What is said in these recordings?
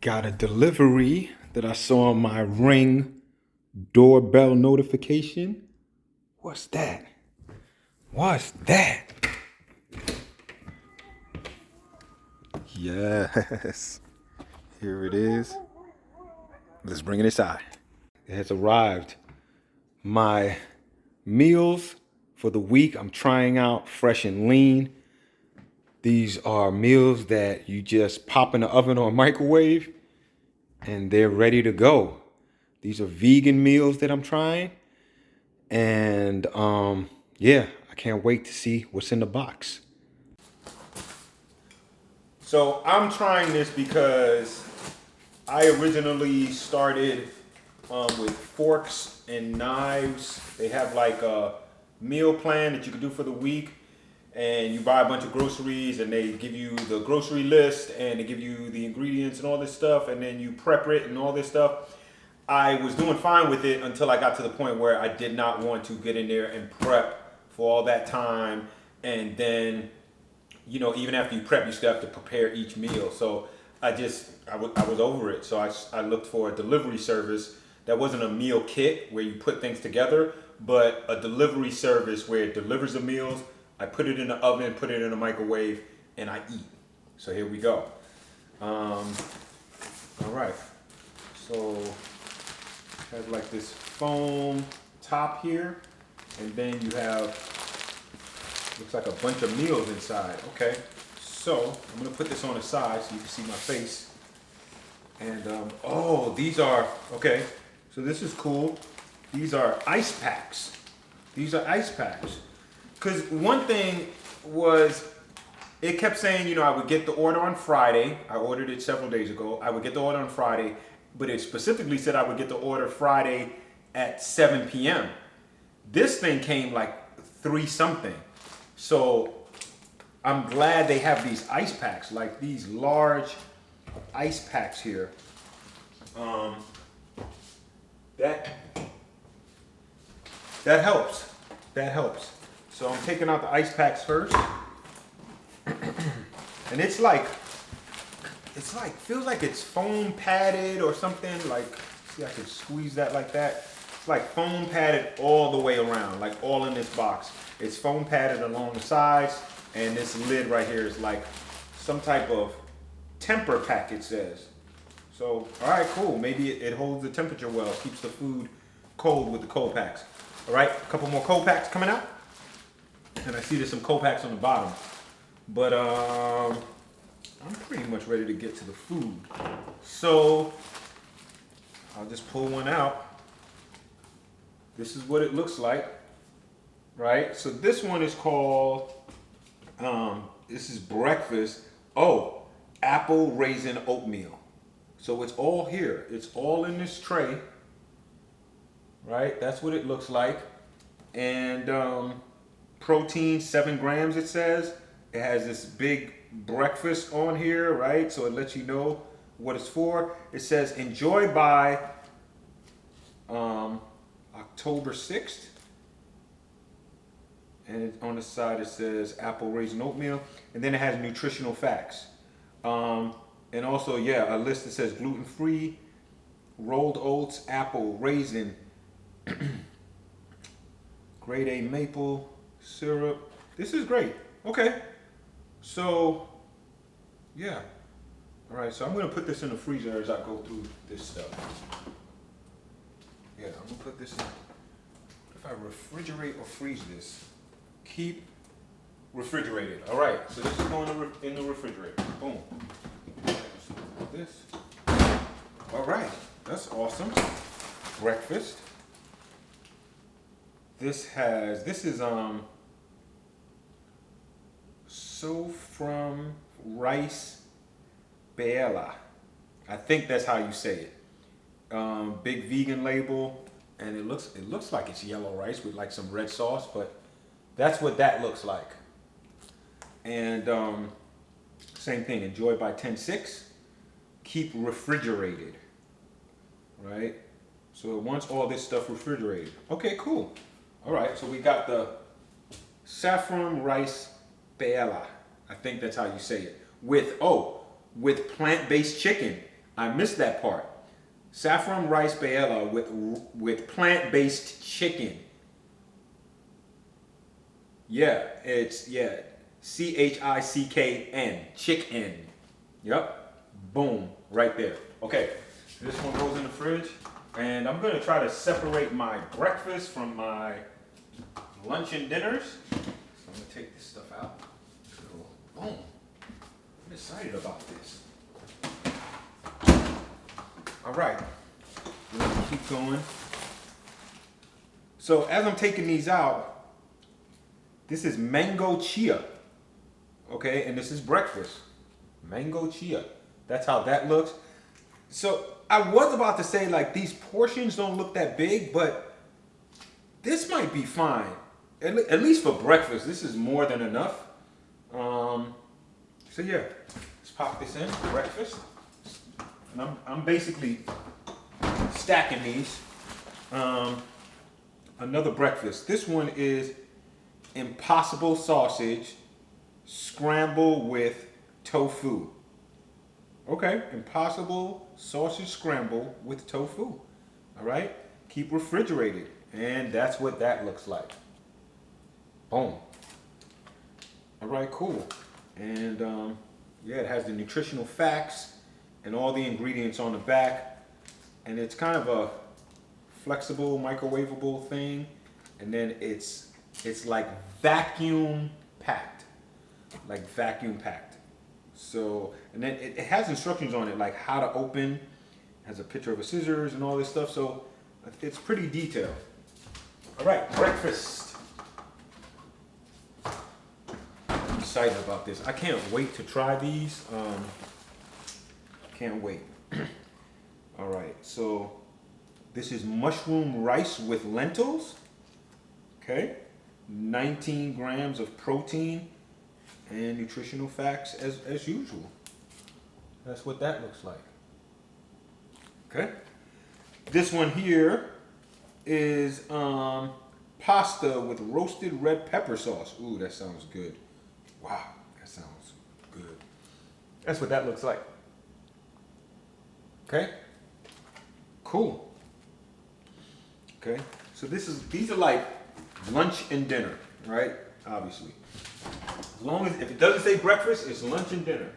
Got a delivery that I saw on my Ring doorbell notification. What's that? What's that? Yes, here it is. Let's bring it inside. It has arrived. My meals for the week, I'm trying out Fresh and Lean. These are meals that you just pop in the oven or microwave and they're ready to go. These are vegan meals that I'm trying. And yeah, I can't wait to see what's in the box. So I'm trying this because I originally started with forks and knives. They have like a meal plan that you can do for the week, and you buy a bunch of groceries, and they give you the grocery list, and they give you the ingredients and all this stuff, and then you prep it and all this stuff. I was doing fine with it until I got to the point where I did not want to get in there and prep for all that time, and then even after you prep, you still have to prepare each meal. So I was over it. So I looked for a delivery service that wasn't a meal kit where you put things together, but a delivery service where it delivers the meals. I put it in the oven, put it in the microwave, and I eat. So here we go. All right. So have like this foam top here, and then you have looks like a bunch of meals inside. Okay, so I'm gonna put this on the side so you can see my face. And oh, these are okay. So this is cool. These are ice packs. These are ice packs. Cause one thing was, it kept saying, I would get the order on Friday. I ordered it several days ago. I would get the order on Friday, but it specifically said I would get the order Friday at 7 p.m. This thing came like 3 something. So I'm glad they have these ice packs, like these large ice packs here. That helps. That helps. So I'm taking out the ice packs first. And it's like feels like it's foam padded or something. Like, see, I could squeeze that like that. It's like foam padded all the way around, like all in this box. It's foam padded along the sides, and this lid right here is like some type of temper pack, it says. So, all right, cool. Maybe it holds the temperature well, keeps the food cold with the cold packs. All right, a couple more cold packs coming out. And I see there's some cold packs on the bottom. But I'm pretty much ready to get to the food. So I'll just pull one out. This is what it looks like, right? So this one is called, this is breakfast. Oh, apple raisin oatmeal. So it's all here. It's all in this tray, right? That's what it looks like. And protein, 7 grams, it says. It has this big breakfast on here, right? So it lets you know what it's for. It says enjoy by October 6th. And on the side it says apple raisin oatmeal. And then it has nutritional facts. And also, yeah, a list that says gluten-free, rolled oats, apple, raisin, grade A maple syrup. This is great. Okay. So, yeah. All right, so I'm going to put this in the freezer as I go through this stuff. Yeah, I'm going to put this in. If I refrigerate or freeze this, keep refrigerated. All right, so this is going in the refrigerator. Boom. This. All right, that's awesome. Breakfast. This is so from rice paella. I think that's how you say it. Big vegan label, and it looks like it's yellow rice with like some red sauce, but that's what that looks like. And same thing, enjoy by 10-6. Keep refrigerated, right? So it wants all this stuff refrigerated. Okay, cool. All right, so we got the saffron rice paella. I think that's how you say it. With plant-based chicken. I missed that part. Saffron rice paella with plant-based chicken. Yeah, it's CHICKN, chicken. Yep, boom, right there. Okay, this one goes in the fridge, and I'm gonna try to separate my breakfast from my lunch and dinners. So I'm gonna take this stuff out. So, boom. I'm excited about this. All right, we're gonna keep going. So as I'm taking these out, this is mango chia, okay? And this is breakfast, mango chia. That's how that looks. So I was about to say like these portions don't look that big, but this might be fine. At least for breakfast, this is more than enough. So yeah, let's pop this in, breakfast. And I'm basically stacking these. Another breakfast. This one is Impossible sausage scramble with tofu. Okay, Impossible sausage scramble with tofu. All right, keep refrigerated. And that's what that looks like. Boom. All right, cool. And yeah, it has the nutritional facts and all the ingredients on the back. And it's kind of a flexible, microwavable thing. And then it's like vacuum packed. Like vacuum packed. So, and then it has instructions on it, like how to open. It has a picture of a scissors and all this stuff. So it's pretty detailed. All right, breakfast. I'm excited about this. I can't wait to try these. Can't wait. All right, so this is mushroom rice with lentils. Okay, 19 grams of protein and nutritional facts as usual. That's what that looks like. Okay, this one here is pasta with roasted red pepper sauce. Ooh, that sounds good. Wow, that sounds good. That's what that looks like. Okay, cool. Okay, so these are like lunch and dinner, right? Obviously, as long as if it doesn't say breakfast, it's lunch and dinner.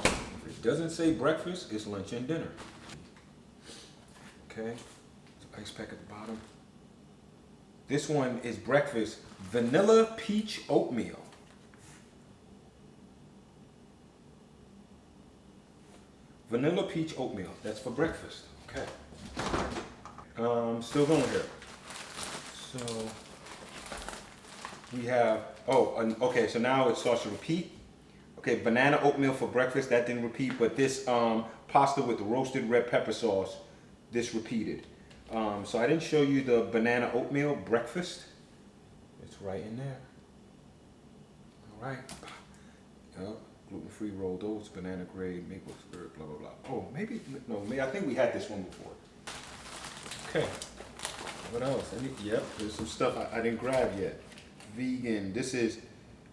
If it doesn't say breakfast, it's lunch and dinner. Okay, ice pack at the bottom. This one is breakfast, vanilla peach oatmeal. Vanilla peach oatmeal, that's for breakfast. Okay. Still going here. So we have, okay, so now it starts to repeat. Okay, banana oatmeal for breakfast, that didn't repeat, but this pasta with the roasted red pepper sauce, this repeated. So I didn't show you the banana oatmeal breakfast. It's right in there. All right. Gluten-free rolled oats, banana grade, maple syrup, blah, blah, blah. Oh, maybe, no, I think we had this one before. Okay. What else? Yep, there's some stuff I didn't grab yet. Vegan. This is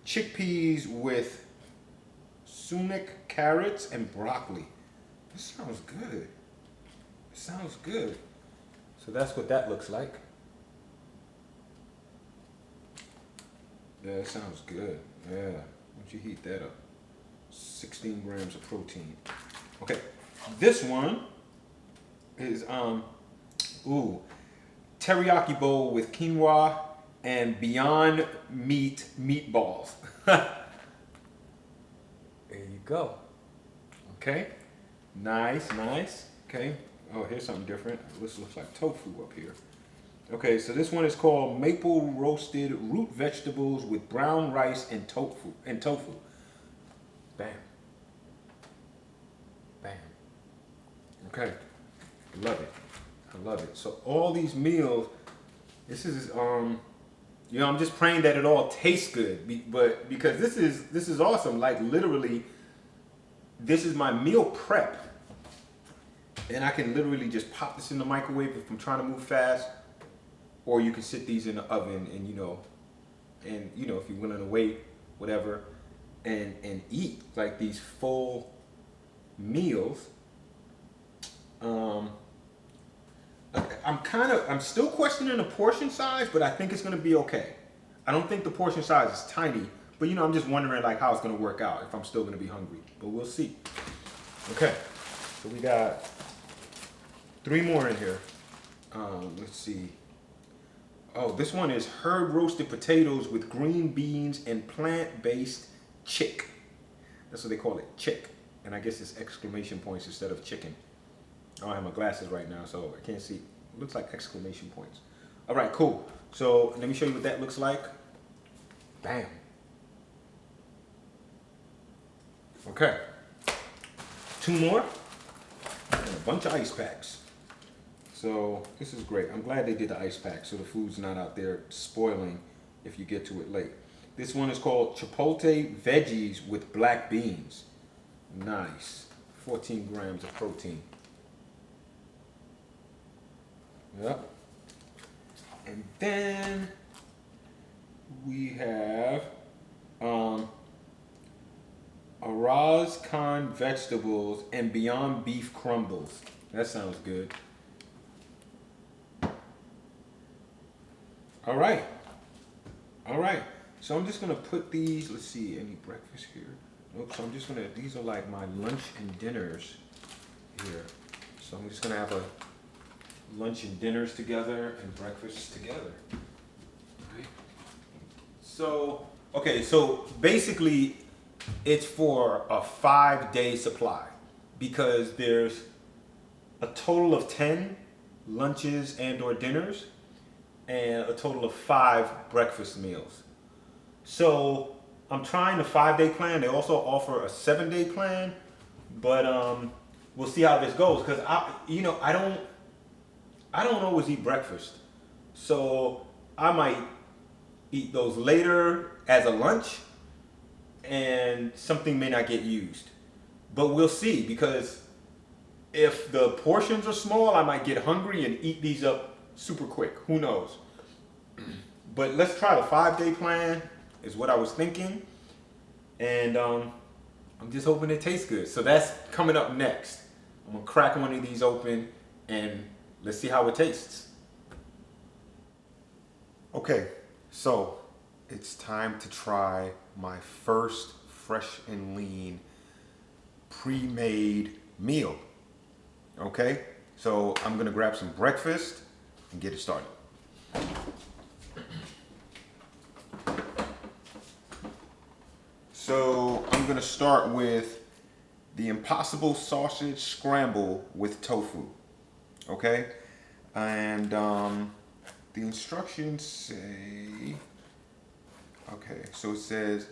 chickpeas with sumac, carrots, and broccoli. This sounds good. It sounds good. So that's what that looks like. Yeah, it sounds good. Yeah. Once you heat that up. 16 grams of protein. Okay. This one is teriyaki bowl with quinoa and Beyond Meat meatballs. There you go. Okay. Nice, nice. Okay. Oh, here's something different. This looks like tofu up here. Okay, so this one is called maple roasted root vegetables with brown rice and tofu. Bam. Bam. Okay. Love it. I love it. So all these meals, this is you know, I'm just praying that it all tastes good, but because this is awesome. Like literally, this is my meal prep, and I can literally just pop this in the microwave if I'm trying to move fast, or you can sit these in the oven and you know if you're willing to wait, whatever, and eat like these full meals. I'm still questioning the portion size, but I think it's gonna be okay. I don't think the portion size is tiny, but I'm just wondering like how it's gonna work out, if I'm still gonna be hungry, but we'll see. Okay, so we got 3 more in here. Let's see. Oh, this one is herb roasted potatoes with green beans and plant-based chick. That's what they call it, chick. And I guess it's exclamation points instead of chicken. I don't have my glasses right now, so I can't see. It looks like exclamation points. All right, cool. So let me show you what that looks like. Bam. Okay. 2 more. And a bunch of ice packs. So this is great. I'm glad they did the ice pack so the food's not out there spoiling if you get to it late. This one is called Chipotle Veggies with Black Beans. Nice. 14 grams of protein. Yep. And then we have Araz Khan vegetables and Beyond Beef crumbles. That sounds good. All right. So I'm just gonna put these. Let's see, any breakfast here? Nope. So I'm just gonna. These are like my lunch and dinners here. So I'm just gonna have a lunch and dinners together and breakfast together. Right. So okay. So basically, it's for a 5-day supply because there's a total of 10 lunches and/or dinners, and a total of 5 breakfast meals. So I'm trying the 5-day plan. They also offer a 7-day plan, but we'll see how this goes because I don't always eat breakfast, so I might eat those later as a lunch, and something may not get used. But we'll see because if the portions are small, I might get hungry and eat these up super quick. Who knows? But let's try the 5-day plan is what I was thinking. And I'm just hoping it tastes good. So that's coming up next. I'm gonna crack one of these open and let's see how it tastes. Okay, so it's time to try my first fresh and lean pre-made meal. Okay, so I'm gonna grab some breakfast and get it started. So I'm gonna start with the Impossible Sausage Scramble with tofu. Okay, and the instructions say, okay, so it says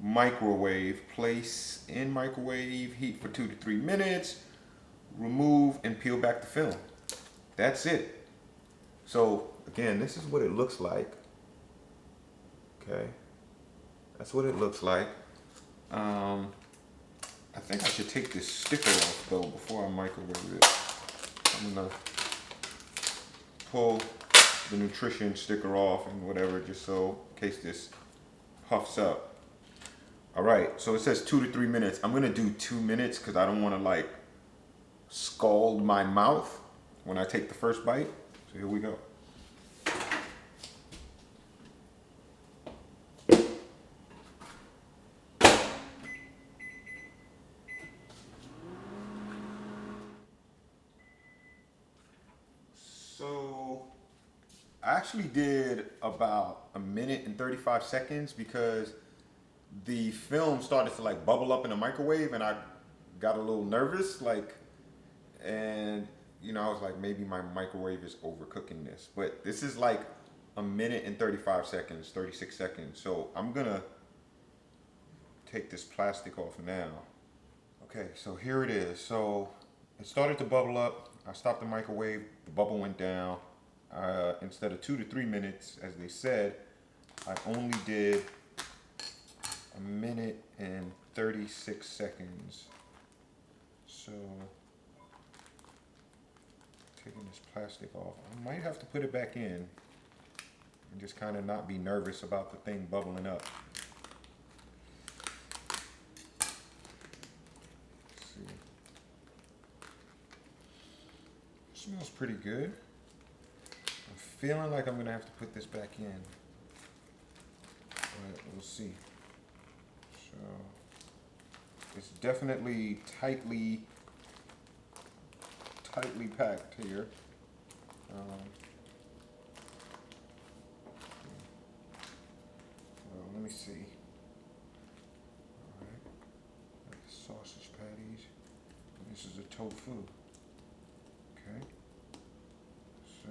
microwave, place in microwave, heat for 2 to 3 minutes, remove and peel back the film. That's it. So again, this is what it looks like. Okay, that's what it looks like. I think I should take this sticker off though before I microwave it. I'm gonna pull the nutrition sticker off and whatever, just so in case this puffs up. All right, so it says 2 to 3 minutes. I'm gonna do 2 minutes because I don't want to like scald my mouth when I take the first bite. So here we go. So I actually did about 1 minute and 35 seconds because the film started to like bubble up in the microwave and I got a little nervous, and I was like, maybe my microwave is overcooking this. But this is like 1 minute and 35 seconds, 36 seconds. So I'm gonna take this plastic off now. Okay, so here it is. So it started to bubble up. I stopped the microwave, the bubble went down. Instead of 2 to 3 minutes, as they said, I only did 1 minute and 36 seconds. So, taking this plastic off, I might have to put it back in and just kind of not be nervous about the thing bubbling up. Let's see. Smells pretty good. I'm feeling like I'm gonna have to put this back in, but we'll see. So it's definitely tightly packed here. Well, let me see. All right, got the sausage patties. This is a tofu. Okay. So,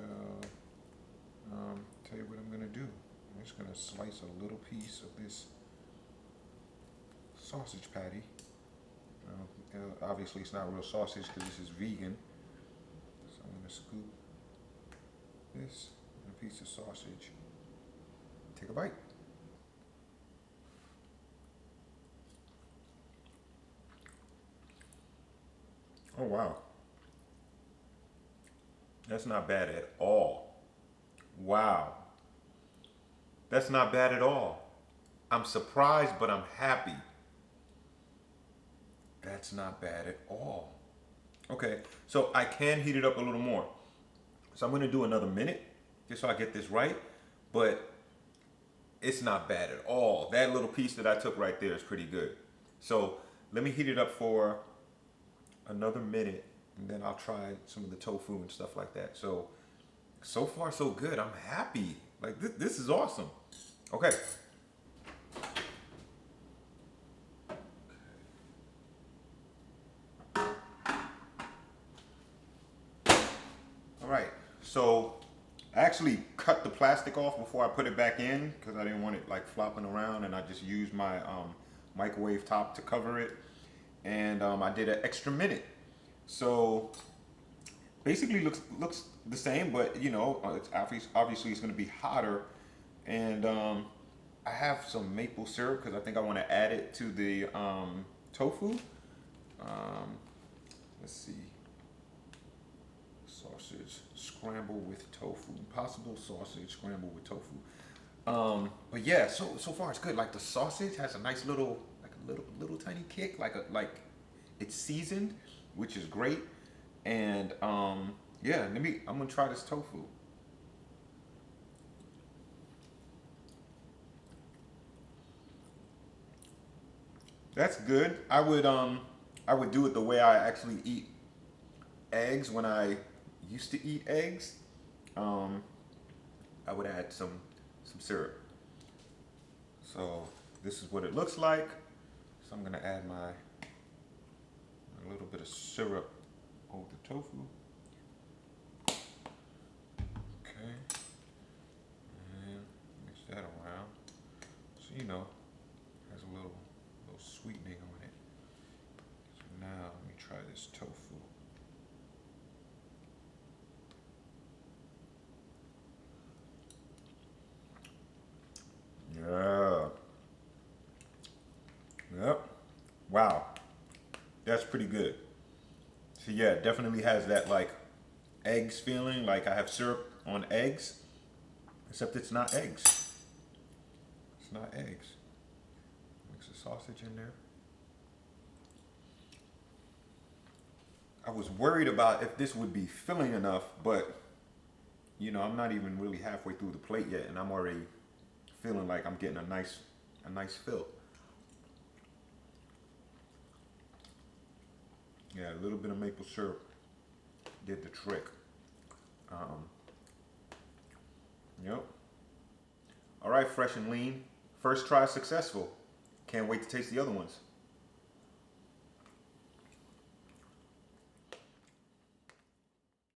tell you what I'm gonna do. I'm just gonna slice a little piece of this sausage patty. Obviously, it's not real sausage because this is vegan. So I'm gonna scoop this and a piece of sausage. Take a bite. Oh wow. That's not bad at all. Wow. That's not bad at all. I'm surprised, but I'm happy. That's not bad at all. Okay, so I can heat it up a little more. So I'm gonna do another minute, just so I get this right, but it's not bad at all. That little piece that I took right there is pretty good. So let me heat it up for another minute, and then I'll try some of the tofu and stuff like that. So far so good. I'm happy. Like this is awesome. Okay. All right. So I actually cut the plastic off before I put it back in because I didn't want it like flopping around, and I just used my microwave top to cover it. And I did an extra minute. So basically looks the same, but you know, it's obviously it's going to be hotter. And I have some maple syrup because I think I want to add it to the tofu. Let's see, sausage scrambled with tofu, impossible sausage scrambled with tofu. But yeah, so far it's good. Like the sausage has a nice little, like a little tiny kick, like it's seasoned, which is great. And yeah, I'm gonna try this tofu. That's good. I would do it the way I actually eat eggs when I used to eat eggs. I would add some syrup. So this is what it looks like. So I'm gonna add a little bit of syrup over the tofu. Okay, and mix that around. So you know, has a little sweetening on it. So now let me try this tofu. Yeah. Yep. Wow. That's pretty good. So yeah, it definitely has that like eggs feeling, like I have syrup on eggs, except it's not eggs. It's not eggs. Mix the sausage in there. I was worried about if this would be filling enough, but you know, I'm not even really halfway through the plate yet, and I'm already feeling like I'm getting a nice fill. Yeah, a little bit of maple syrup did the trick. Yep. All right, fresh and lean. First try successful. Can't wait to taste the other ones.